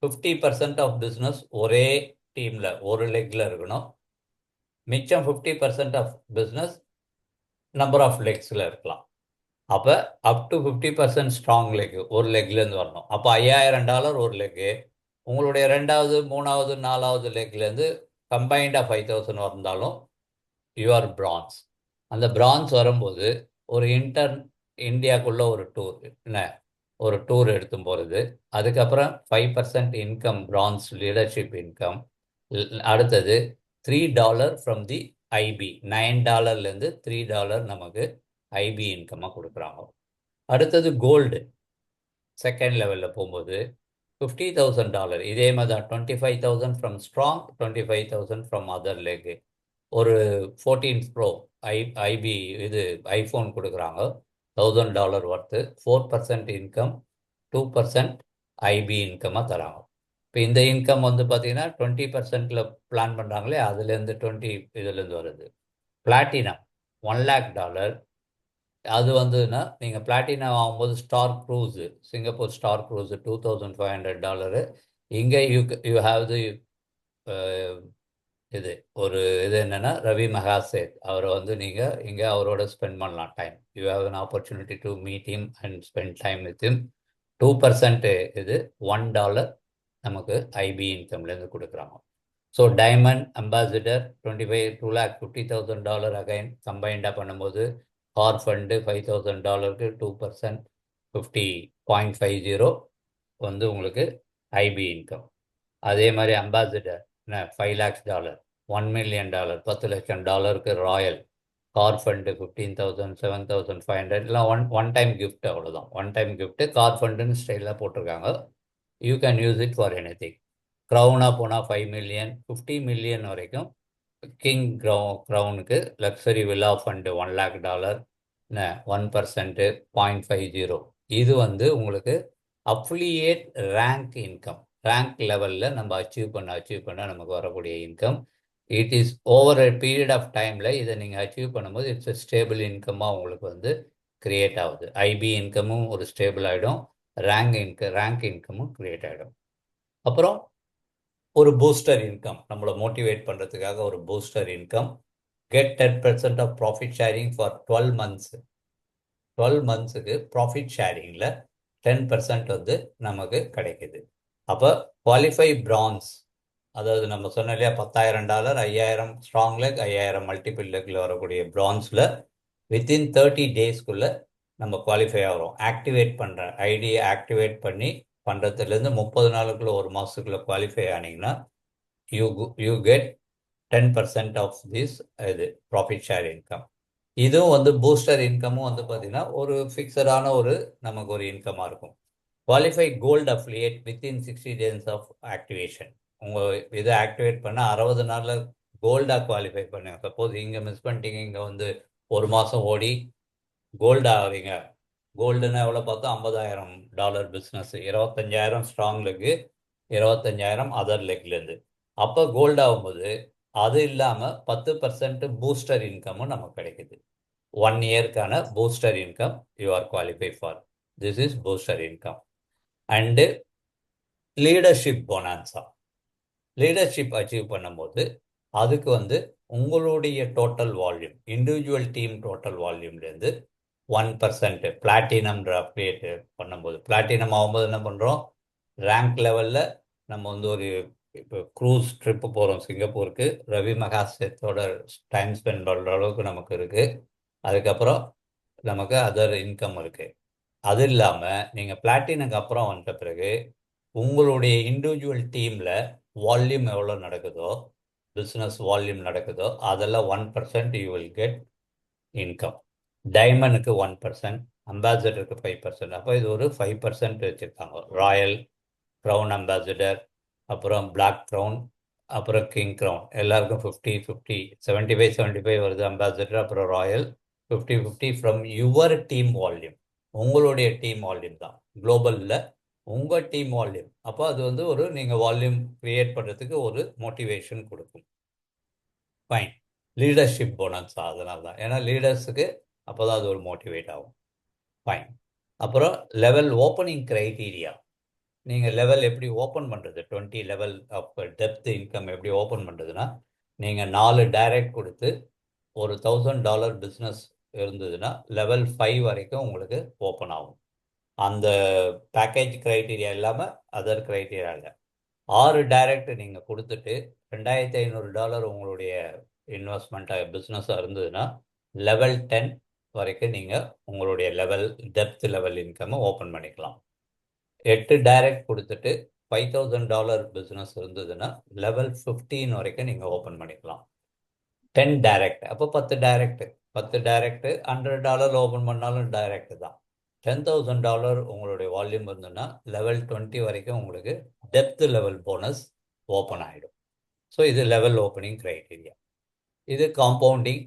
50% ஆஃப் பிஸ்னஸ் ஒரே டீமில் ஒரு லெக்கில் இருக்கணும். மிச்சம் 50% ஆஃப் பிஸ்னஸ் நம்பர் ஆஃப் லெக்ஸில் இருக்கலாம். அப்போ அப் டு 50% ஸ்ட்ராங் லெக் ஒரு லெக்லேருந்து வரணும். அப்போ $5,000 ஒரு லெக்கு. உங்களுடைய ரெண்டாவது மூணாவது நாலாவது லெக்லேருந்து கம்பைண்டாக 5,000 வந்தாலும் யூஆர் பிரான்ஸ். அந்த பிரான்ஸ் வரும்போது ஒரு இந்தியாவுக்குள்ளே ஒரு டூர் எடுத்து போகிறது. அதுக்கப்புறம் 5% இன்கம் பிரான்ஸ் லீடர்ஷிப் இன்கம். அடுத்தது $3 ஃப்ரம் தி ஐபி. $9லேருந்து $3 நமக்கு ஐபி இன்கமாக கொடுக்குறாங்க. அடுத்தது கோல்டு செகண்ட் லெவலில் போகும்போது $50,000. இதே மாதிரி தான் 25,000 from strong, 25,000 from other leg. ஒரு 14 ப்ரோ ஐபி இது ஐஃபோன் கொடுக்குறாங்க. $1,000 ஒர்த்து. 4% இன்கம், 2% ஐபி இன்கமாக தராங்க. இப்போ இந்த இன்கம் வந்து பார்த்தீங்கன்னா 20%ல் பிளான் பண்ணுறாங்களே, அதுலேருந்து 20 இதுலேருந்து வருது. பிளாட்டினம் $1,00,000. அது வந்துன்னா நீங்கள் பிளாட்டினம் ஆகும்போது star cruise, Singapore star cruise $2,500. இங்கே யூ ஹாவ் தி இது என்னென்னா ரவி மகாசேத் அவரை வந்து நீங்கள் இங்கே அவரோட ஸ்பெண்ட் பண்ணலாம் time. You have an opportunity to meet him and spend time with him. 2% இது $1 நமக்கு ஐபி இன்கம்லேருந்து கொடுக்குறாங்க. ஸோ டைமண்ட் அம்பாசிடர் 2,50,000 அகைன் கம்பைண்டாக பண்ணும்போது கார் ஃபண்டு $5,000க்கு 2% 50.50 வந்து உங்களுக்கு ஐபி இன்கம். அதே மாதிரி அம்பாசிடர் $5 lakhs, $1 million, $10 லட்சம் ராயல். கார் ஃபண்டு 15,000, 7,500 எல்லாம் ஒன் டைம் கிஃப்ட். அவ்வளோதான், ஒன் டைம் கிஃப்ட்டு. கார் ஃபண்டுன்னு ஸ்டைலாக போட்டிருக்காங்க. You can use it for any thing. க்ரௌனாக போனால் 5 million, 50 million வரைக்கும். கிங் க்ரௌனுக்கு லக்ஸரி வில்லா ஃபண்டு $1 lakh, 1% 0.50. இது வந்து உங்களுக்கு அஃபிலியேட் ரேங்க் இன்கம். ரேங்க் லெவலில் நம்ம அச்சீவ் பண்ண நமக்கு வரக்கூடிய income. It is over a period of டைமில் இதை நீங்கள் அச்சீவ் பண்ணும்போது இட்ஸ் ஸ்டேபிள் இன்கமாக உங்களுக்கு வந்து கிரியேட் ஆகுது. ஐபி இன்கமும் ஒரு ஸ்டேபிள் ஆகிடும், ரேங்க் இன்கமும் கிரியேட் ஆகிடும். அப்புறம் ஒரு பூஸ்டர் இன்கம், நம்மளை மோட்டிவேட் பண்ணுறதுக்காக ஒரு booster income. Get 10% of profit sharing for 12 months. 12 monthsக்கு ப்ராஃபிட் ஷேரிங்கில் 10% வந்து நமக்கு கிடைக்குது. அப்போ குவாலிஃபை பிரான்ஸ், அதாவது நம்ம சொன்ன இல்லையா $10,000, 5,000 ஸ்ட்ராங் லெக், 5,000 மல்டிபிள் லெக்கில் வரக்கூடிய பிரான்ஸில் வித்தின் 30 daysக்குள்ளே நம்ம குவாலிஃபை ஆகிறோம். ஆக்டிவேட் பண்ணுற ஐடியை ஆக்டிவேட் பண்ணி பண்ணுறதுலேருந்து 30 நாளுக்குள்ளே, ஒரு மாதத்துக்குள்ளே குவாலிஃபை ஆனீங்கன்னா யூ கெட் 10% ஆஃப் திஸ் இது ப்ராஃபிட் ஷேர் இன்கம். இதுவும் வந்து பூஸ்டர் இன்கமும் வந்து பார்த்தீங்கன்னா ஒரு ஃபிக்ஸடான நமக்கு ஒரு இன்கமாக இருக்கும். Qualify gold affiliate within 60 days of activation. உங்கள் இதை ஆக்டிவேட் பண்ண 60 நாளில் கோல்டாக குவாலிஃபை பண்ணுங்க. சப்போஸ் இங்கே மிஸ் பண்ணிட்டீங்க, இங்கே வந்து ஒரு மாதம் ஓடி கோல்டு ஆகிறீங்க. கோல்டுன்னா எவ்வளோ பார்த்தா $50,000 பிஸ்னஸ், 25,000 ஸ்ட்ராங் லெக்கு, 25,000 அதர் லெக்லேருந்து. அப்போ கோல்டு ஆகும்போது அது இல்லாமல் 10% பூஸ்டர் இன்கமும் நமக்கு கிடைக்குது. 1 yearக்கான booster income you are qualify for. This is booster income. And leadership bonanza. Leadership achieve பண்ணும்போது அதுக்கு வந்து உங்களுடைய total volume, individual team total வால்யூம்லேருந்து 1% பிளாட்டினம் அப்டேட் பண்ணும்போது, பிளாட்டினம் ஆகும்போது என்ன பண்ணுறோம், ரேங்க் லெவலில் நம்ம வந்து ஒரு இப்போ க்ரூஸ் ட்ரிப்பு போகிறோம் சிங்கப்பூருக்கு, ரவி மகாசேத்தோட டைம் ஸ்பெண்ட் பண்ணுற அளவுக்கு நமக்கு இருக்குது. அதுக்கப்புறம் நமக்கு அதர் இன்கம் இருக்குது. அது இல்லாமல் நீங்கள் பிளாட்டினுக்கு அப்புறம் வந்த பிறகு உங்களுடைய இண்டிவிஜுவல் டீமில் வால்யூம் எவ்வளோ நடக்குதோ, பிஸ்னஸ் வால்யூம் நடக்குதோ, அதெல்லாம் 1% யூ வில் கெட் இன்கம். டைமண்டுக்கு 1%, அம்பாசடருக்கு 5%. அப்போ இது ஒரு 5% வச்சுருக்காங்க. ராயல், க்ரௌன் அம்பாசிடர், அப்புறம் பிளாக் க்ரௌன், அப்புறம் கிங் க்ரௌன், எல்லாருக்கும் 50-50, 75-75 வருது அம்பாசிடர், அப்புறம் Royal 50-50 from your team volume. உங்களுடைய டீம் வால்யூம் தான் குளோபலில், உங்கள் டீம் வால்யூம். அப்போ அது வந்து ஒரு நீங்கள் வால்யூம் க்ரியேட் பண்ணுறதுக்கு ஒரு மோட்டிவேஷன் கொடுக்கும். ஃபைன். லீடர்ஷிப் போனஸ் அதனால தான், ஏன்னா லீடர்ஸுக்கு அப்போ தான் அது ஒரு மோட்டிவேட் ஆகும். ஃபைன். அப்புறம் லெவல் ஓப்பனிங் க்ரைட்டீரியா. நீங்கள் லெவல் எப்படி ஓப்பன் பண்ணுறது, 20 லெவல் ஆஃப் டெப்த் இன்கம் எப்படி ஓப்பன் பண்ணுறதுன்னா, நீங்கள் 4 டைரக்ட் கொடுத்து ஒரு $1000 பிஸ்னஸ் இருந்ததுன்னா லெவல் 5 வரைக்கும் உங்களுக்கு ஓப்பன் ஆகும். அந்த பேக்கேஜ் க்ரைட்டீரியா இல்லாமல் அதர் க்ரைட்டீரியா இல்லை. 6 டைரக்ட் நீங்கள் கொடுத்துட்டு $2500 உங்களுடைய இன்வெஸ்ட்மெண்ட்டாக பிஸ்னஸாக இருந்ததுன்னா லெவல் 10 வரைக்கும் நீங்கள் உங்களுடைய லெவல் டெப்த் லெவல் இன்கம்மை ஓப்பன் பண்ணிக்கலாம். 8 டைரக்ட் கொடுத்துட்டு $5000 பிஸ்னஸ் இருந்ததுன்னா லெவல் 15 வரைக்கும் நீங்கள் ஓப்பன் பண்ணிக்கலாம். 10 டைரக்ட், அப்போ 10 டைரக்ட், $100 ஓப்பன் பண்ணாலும் டைரக்ட் தான். $10,000 உங்களுடைய வால்யூம் இருந்ததுன்னா லெவல் 20 வரைக்கும் உங்களுக்கு டெப்த் லெவல் போனஸ் ஓப்பன் ஆகிடும். ஸோ இது லெவல் ஓப்பனிங் க்ரைட்டீரியா. இது காம்பவுண்டிங்.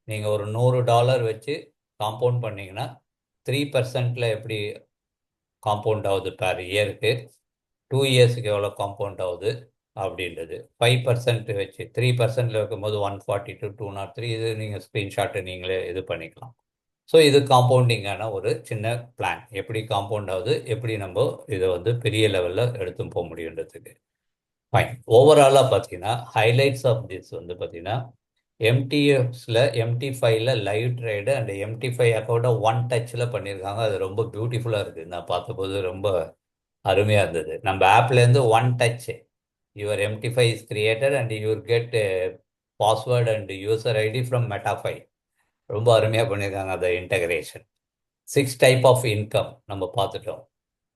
நீங்கள் ஒரு $100 வச்சு காம்பவுண்ட் பண்ணிங்கன்னா 3%ல் எப்படி காம்பவுண்ட் ஆகுது பேர் இயருக்கு, 2 இயர்ஸுக்கு எவ்வளோ காம்பவுண்ட் ஆகுது அப்படின்றது. 5% வச்சு 3%ல் வைக்கும்போது 142, 203. இது நீங்கள் ஸ்க்ரீன்ஷாட்டு நீங்களே இது பண்ணிக்கலாம். ஸோ இது காம்பவுண்டிங்கான ஒரு சின்ன பிளான், எப்படி காம்பவுண்ட் ஆகுது, எப்படி நம்ம இதை வந்து பெரிய லெவலில் எடுத்து போக முடியுன்றதுக்கு. ஃபைன். ஓவராலாக பார்த்தீங்கன்னா ஹைலைட்ஸ் ஆஃப் திஸ் வந்து பார்த்தீங்கன்னா MTFஸில் MT5ல லைவ் ட்ரேடு அண்ட் MT5 அக்கௌண்ட்டை ஒன் டச்சில் பண்ணியிருக்காங்க. அது ரொம்ப பியூட்டிஃபுல்லாக இருக்குது. நான் பார்த்தபோது ரொம்ப அருமையாக இருந்தது. நம்ம ஆப்லேருந்து one touch your MT5 is created and your get password and user ID from மெட்டா5. ரொம்ப அருமையாக பண்ணியிருக்காங்க அந்த இன்டகிரேஷன். 6 டைப் ஆஃப் இன்கம் நம்ம பார்த்துட்டோம்.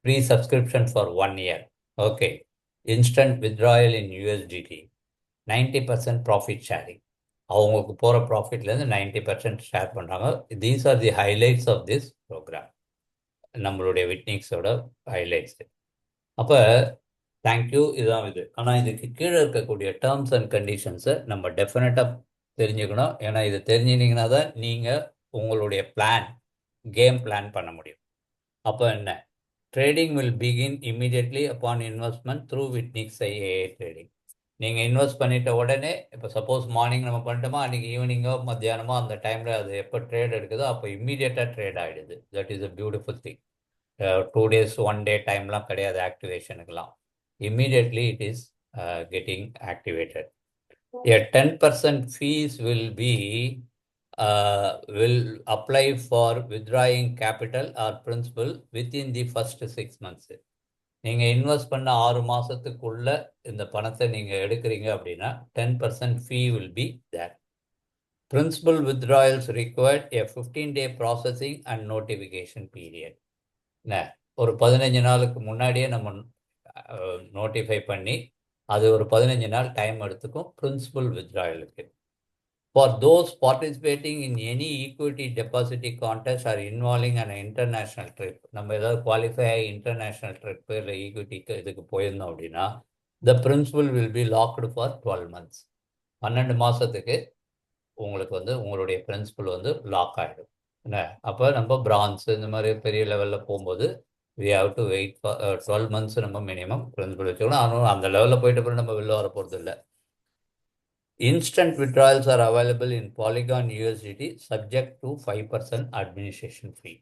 Free subscription for 1 year. Okay. Instant withdrawal in USDT. 90% profit sharing. அவங்களுக்கு போகிற ப்ராஃபிட்லேருந்து 90% ஷேர் பண்ணுறாங்க. These are the highlights of this program. நம்மளுடைய விட்னிக்ஸோட ஹைலைட்ஸு. அப்போ தேங்க்யூ, இதுதான் இது. ஆனால் இதுக்கு கீழே இருக்கக்கூடிய டேர்ம்ஸ் அண்ட் கண்டிஷன்ஸை நம்ம டெஃபினட்டாக தெரிஞ்சுக்கணும். ஏன்னா இது தெரிஞ்சுனீங்கன்னா தான் நீங்கள் உங்களுடைய கேம் பிளான் பண்ண முடியும். அப்போ என்ன, trading will begin immediately upon investment through Vitnix AI trading. நீங்கள் இன்வெஸ்ட் பண்ணிட்ட உடனே, இப்போ சப்போஸ் மார்னிங் நம்ம பண்ணிட்டோமா, அன்றைக்கி ஈவினிங்கோ மத்தியானமோ அந்த டைமில் அது எப்போ ட்ரேட் எடுக்குதோ அப்போ இம்மீடியட்டாக ட்ரேட் ஆகிடுது. That is a beautiful thing. 2 days 1 day டைம்லாம் கிடையாது ஆக்டிவேஷனுக்கெல்லாம். Immediately it is getting activated. A 10% fees will apply for withdrawing capital or principal within the first 6 months. நீங்கள் இன்வெஸ்ட் பண்ண 6 மாதத்துக்குள்ள இந்த பணத்தை நீங்கள் எடுக்கிறீங்க அப்படின்னா 10% fee will be there. Principal withdrawals required a 15-day processing and notification period. ஒரு 15 நாளுக்கு முன்னாடியே நம்ம நோட்டிஃபை பண்ணி அது ஒரு 15 நாள் டைம் எடுத்துக்கும் principal வித்ட்ராயலுக்கு. For those participating in any equity deposit contest or involving an international trip, நம்ம ஏதாவது குவாலிஃபை ஆகி இன்டர்நேஷ்னல் ட்ரிப்பு இல்லை ஈக்விட்டிக்கு இதுக்கு போயிருந்தோம் அப்படின்னா the principal will be locked for 12 months. 12 மாதத்துக்கு உங்களுக்கு வந்து உங்களுடைய பிரின்சிபல் வந்து லாக் ஆகிடும். என்ன, அப்போ நம்ம பிரான்ஸ் இந்த மாதிரி பெரிய லெவலில் போகும்போது we have to wait for 12 months நம்ம மினிமம் பிரின்சிபல் வச்சுக்கணும். ஆனால் அந்த லெவலில் போயிட்டு அப்புறம் நம்ம வெளில வர போகிறது இல்லை. Instant withdrawals are available in Polygon USDT subject to 5% administration fee.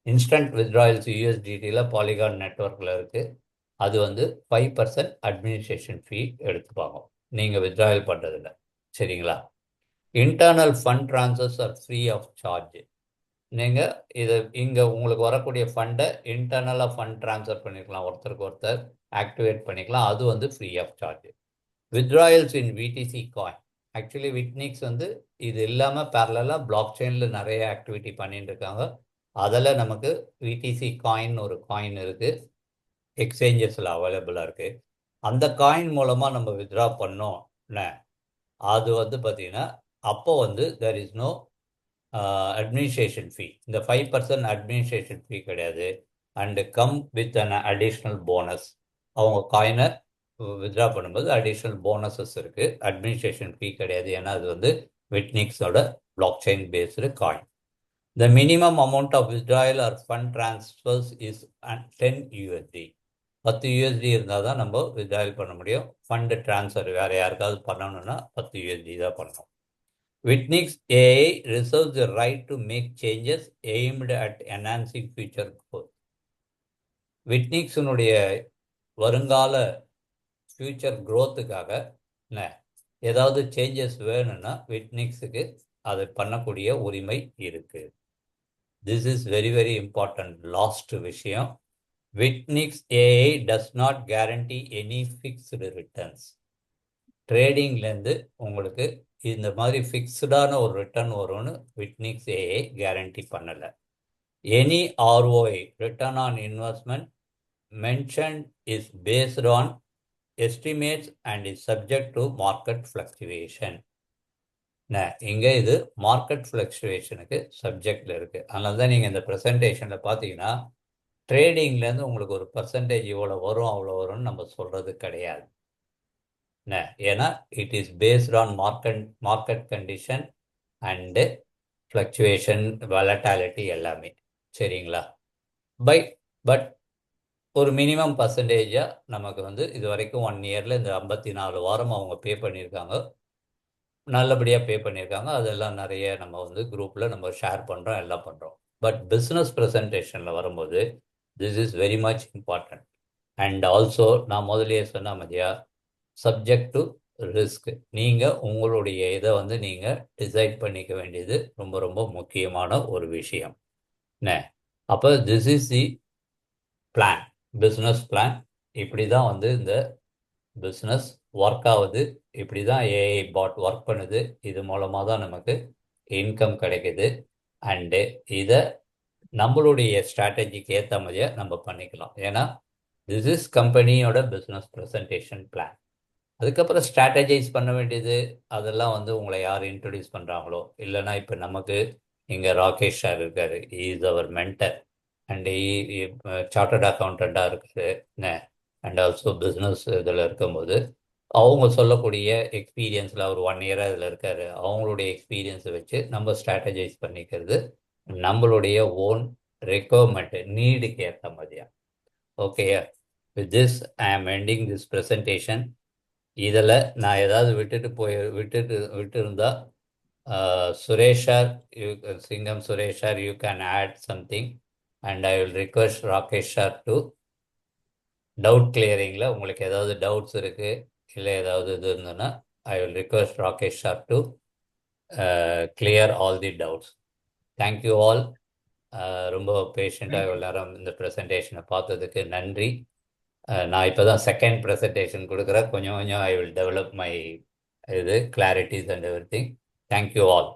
Instant withdrawals USDTல Polygon நெட்வொர்க்கில் இருக்குது. அது வந்து 5% administration fee எடுத்துப்பாங்க நீங்கள் withdrawal பண்ணுறதில்ல. சரிங்களா? Internal fund transfers are free of charge. நீங்கள் இதை இங்கே உங்களுக்கு வரக்கூடிய ஃபண்டை இன்டர்னலாக ஃபண்ட் ட்ரான்ஸ்ஃபர் பண்ணிக்கலாம் ஒருத்தருக்கு ஒருத்தர். ஆக்டிவேட் பண்ணிக்கலாம். அது வந்து free of charge. withdrawals in VDC coin. Actually Vitnix வந்து இது இல்லாமல் பேரலாக பிளாக் செயினில் நிறைய ஆக்டிவிட்டி பண்ணிட்டு இருக்காங்க. அதில் நமக்கு விடிசி காயின் ஒரு காயின் இருக்குது, எக்ஸ்சேஞ்சஸில் அவைலபிளாக இருக்குது. அந்த காயின் மூலமாக நம்ம வித்ட்ரா பண்ணோம்னா அது வந்து பார்த்தீங்கன்னா அப்போ வந்து there is no administration fee. இந்த 5% அட்மினிஸ்ட்ரேஷன் ஃபீ கிடையாது. And come with an additional bonus. அவங்க காயினை வித்ட்ரா பண்ணும்போது அடிஷ்னல் போனஸஸ் இருக்குது. அட்மினிஸ்ட்ரேஷன் ஃபீ கிடையாது, ஏன்னா அது வந்து விட்னிக்ஸோட block chain based coin. The minimum amount of withdrawal or fund transfers is 10 USD. 10 USD இருந்தால் தான் நம்ம withdrawal பண்ண முடியும். ஃபண்ட் ட்ரான்ஸ்ஃபர் வேறு யாருக்காவது பண்ணணும்னா 10 USD தான் பண்ணணும். Witnix AI reserves the right to make changes aimed at enhancing future growth. விட்னிக்ஸினுடைய வருங்கால ஃபியூச்சர் க்ரோத்துக்காக ஏதாவது சேஞ்சஸ் வேணும்னா விட்னிக்ஸுக்கு அதை பண்ணக்கூடிய உரிமை இருக்குது. This is very, very important. Last விஷயம், Witnix AI does not guarantee any fixed returns. ட்ரேடிங்லேருந்து உங்களுக்கு இந்த மாதிரி ஃபிக்ஸ்டான ஒரு ரிட்டர்ன் வரும்னு விட்னிக்ஸ் ஏஐ கேரண்டி பண்ணலை. Any ROI return on investment mention is based on estimates and is subject to market fluctuation. இங்கே இது market ஃப்ளக்சுவேஷனுக்கு சப்ஜெக்டில் இருக்குது. அதனால தான் நீங்கள் இந்த ப்ரெசன்டேஷனில் பார்த்தீங்கன்னா ட்ரேடிங்லேருந்து உங்களுக்கு ஒரு பர்சன்டேஜ் இவ்வளோ வரும் அவ்வளோ வரும்னு நம்ம சொல்கிறது கிடையாது. ஏன்னா it is based on market condition and fluctuation volatility எல்லாமே. சரிங்களா? பட் ஒரு மினிமம் பர்சன்டேஜாக நமக்கு வந்து இது வரைக்கும் 1 இயரில் இந்த 54 வாரம் அவங்க பே பண்ணியிருக்காங்க, நல்லபடியாக பே பண்ணியிருக்காங்க. அதெல்லாம் நிறைய நம்ம வந்து குரூப்பில் நம்ம ஷேர் பண்ணுறோம், எல்லாம் பண்ணுறோம். பட் பிஸ்னஸ் ப்ரெசன்டேஷனில் வரும்போது this is very much important. And also நான் முதலியே சொன்ன மாதிரியா சப்ஜெக்ட் டு ரிஸ்க். நீங்கள் உங்களுடைய இதை வந்து நீங்கள் டிசைட் பண்ணிக்க வேண்டியது ரொம்ப ரொம்ப முக்கியமான ஒரு விஷயம். அப்போ this is the plan, business plan. இப்படி தான் வந்து இந்த பிஸ்னஸ் ஒர்க் ஆகுது, இப்படி தான் ஏஐ பாட் ஒர்க் பண்ணுது. இது மூலமாக தான் நமக்கு இன்கம் கிடைக்குது. அண்டு இதை நம்மளுடைய ஸ்ட்ராட்டஜிக்கு ஏற்ற மாதிரியே நம்ம பண்ணிக்கலாம். ஏன்னா திஸ் இஸ் கம்பெனியோட பிஸ்னஸ் ப்ரெசன்டேஷன் பிளான். அதுக்கப்புறம் ஸ்ட்ராட்டஜைஸ் பண்ண வேண்டியது அதெல்லாம் வந்து உங்களை யார் இன்ட்ரடியூஸ் பண்ணுறாங்களோ, இல்லைன்னா இப்போ நமக்கு இங்கே ராகேஷ் சார் இருக்கார், இஸ் அவர் மென்டர் அண்ட் சார்ட்டர்ட் அக்கௌண்டண்ட்டாக இருக்குது அண்ட் ஆல்சோ பிஸ்னஸ் இதில் இருக்கும்போது அவங்க சொல்லக்கூடிய எக்ஸ்பீரியன்ஸில் அவர் 1 இயராக இதில் இருக்கார், அவங்களுடைய எக்ஸ்பீரியன்ஸை வச்சு நம்ம ஸ்ட்ராட்டஜைஸ் பண்ணிக்கிறது நம்மளுடைய ஓன் ரெக்குவயர்மெண்ட்டு நீடுக்கு ஏற்ற மாதிரியா. ஓகே, வித் திஸ் ஐ ஆம் எண்டிங் திஸ் ப்ரெசன்டேஷன். இதில் நான் ஏதாவது விட்டுருந்தா சுரேஷார், சிங்கம் சுரேஷார், you can add something and I will request Rakesh sir to doubt கிளியரிங்கில் உங்களுக்கு ஏதாவது டவுட்ஸ் இருக்குது இல்லை ஏதாவது இது இருந்ததுன்னா I will request Rakesh sir to clear all the doubts. Thank you all. ரொம்ப பேஷண்ட்டாக இவ்வளோ நேரம் இந்த ப்ரெசன்டேஷனை பார்த்ததுக்கு நன்றி. நான் இப்போ தான் செகண்ட் ப்ரெசன்டேஷன் கொடுக்குறேன். கொஞ்சம் ஐ வில் டெவலப் மை இது clarities and every thing. Thank you all.